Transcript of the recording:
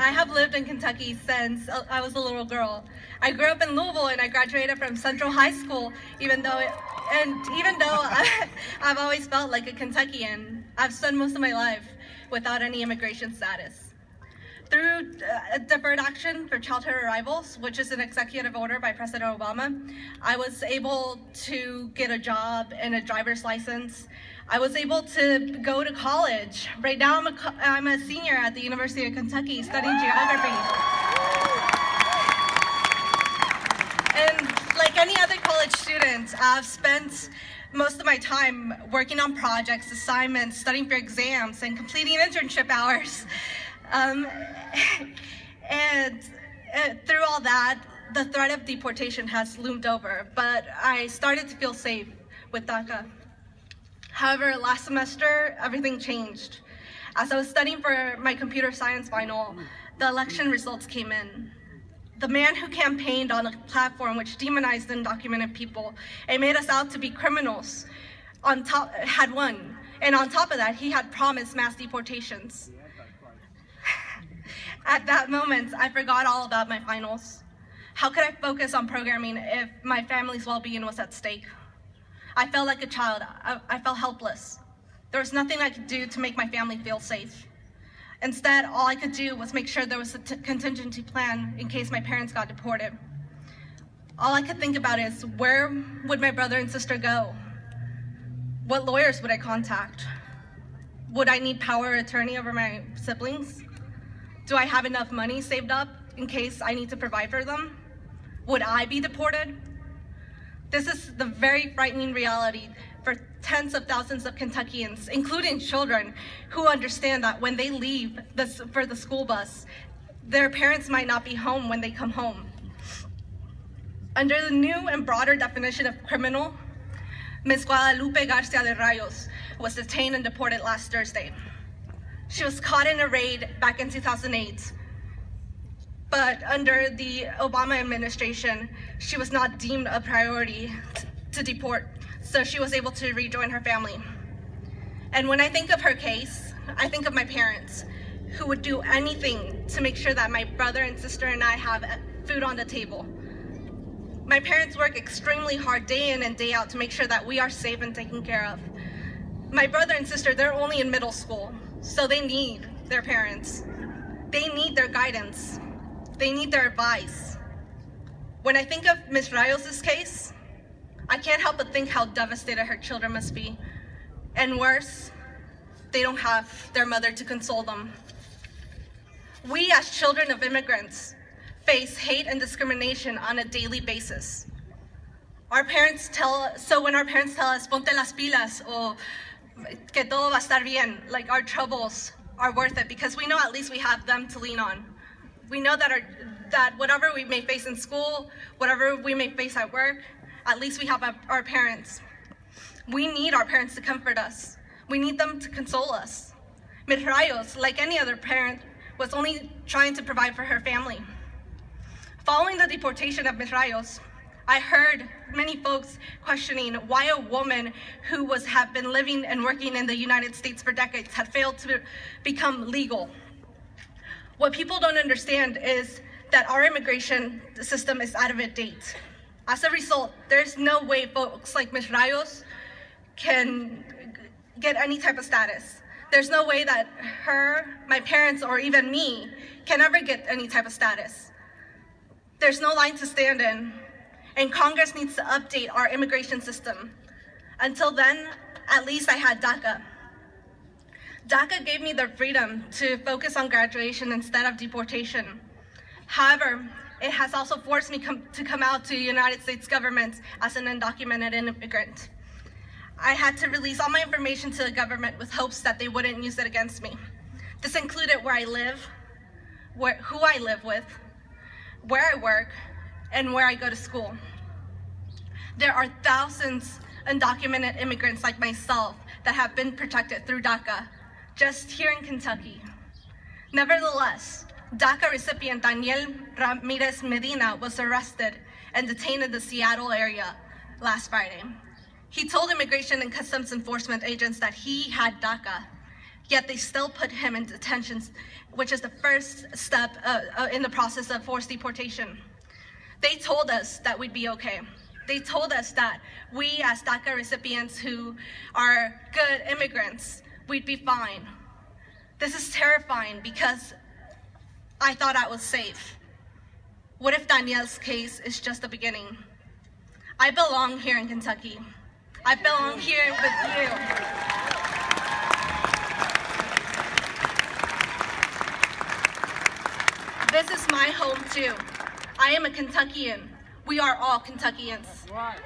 I have lived in Kentucky since I was a little girl. I grew up in Louisville and I graduated from Central High School, even though I've always felt like a Kentuckian, I've spent most of my life without any immigration status. Through deferred action for childhood arrivals, which is an executive order by President Obama, I was able to get a job and a driver's license. I was able to go to college. Right now I'm a senior at the University of Kentucky studying geography. And like any other college student, I've spent most of my time working on projects, assignments, studying for exams, and completing internship hours. And through all that, the threat of deportation has loomed over, but I started to feel safe with DACA. However, last semester, everything changed. As I was studying for my computer science final, the election results came in. The man who campaigned on a platform which demonized undocumented people and made us out to be criminals had won. And on top of that, he had promised mass deportations. At that moment, I forgot all about my finals. How could I focus on programming if my family's well-being was at stake? I felt like a child. I felt helpless. There was nothing I could do to make my family feel safe. Instead, all I could do was make sure there was a contingency plan in case my parents got deported. All I could think about is, where would my brother and sister go? What lawyers would I contact? Would I need power of attorney over my siblings? Do I have enough money saved up in case I need to provide for them? Would I be deported? This is the very frightening reality for tens of thousands of Kentuckians, including children, who understand that when they leave for the school bus, their parents might not be home when they come home. Under the new and broader definition of criminal, Ms. Guadalupe Garcia de Rayos was detained and deported last Thursday. She was caught in a raid back in 2008, but under the Obama administration, she was not deemed a priority to deport, so she was able to rejoin her family. And when I think of her case, I think of my parents, who would do anything to make sure that my brother and sister and I have food on the table. My parents work extremely hard day in and day out to make sure that we are safe and taken care of. My brother and sister, they're only in middle school, so they need their parents. They need their guidance. They need their advice. When I think of Ms. Rayos' case, I can't help but think how devastated her children must be. And worse, they don't have their mother to console them. We as children of immigrants face hate and discrimination on a daily basis. When our parents tell us, ponte las pilas, or que todo va a estar bien, like our troubles are worth it, because we know at least we have them to lean on. We know that whatever we may face in school, whatever we may face at work, at least we have our parents. We need our parents to comfort us. We need them to console us. Ms. Rayos, like any other parent, was only trying to provide for her family. Following the deportation of Ms. Rayos, I heard many folks questioning why a woman who had been living and working in the United States for decades had failed to become legal. What people don't understand is that our immigration system is out of date. As a result, there's no way folks like Ms. Rayos can get any type of status. There's no way that her, my parents, or even me can ever get any type of status. There's no line to stand in, and Congress needs to update our immigration system. Until then, at least I had DACA. DACA gave me the freedom to focus on graduation instead of deportation. However, it has also forced me to come out to the United States government as an undocumented immigrant. I had to release all my information to the government with hopes that they wouldn't use it against me. This included where I live, who I live with, where I work, and where I go to school. There are thousands of undocumented immigrants like myself that have been protected through DACA, just here in Kentucky. Nevertheless, DACA recipient Daniel Ramirez Medina was arrested and detained in the Seattle area last Friday. He told Immigration and Customs Enforcement agents that he had DACA. yet they still put him in detention, which is the first step in the process of forced deportation. They told us that we'd be okay. They told us that we as DACA recipients who are good immigrants, we'd be fine. This is terrifying because I thought I was safe. What if Danielle's case is just the beginning? I belong here in Kentucky. I belong here with you. This is my home too. I am a Kentuckian. We are all Kentuckians. Right.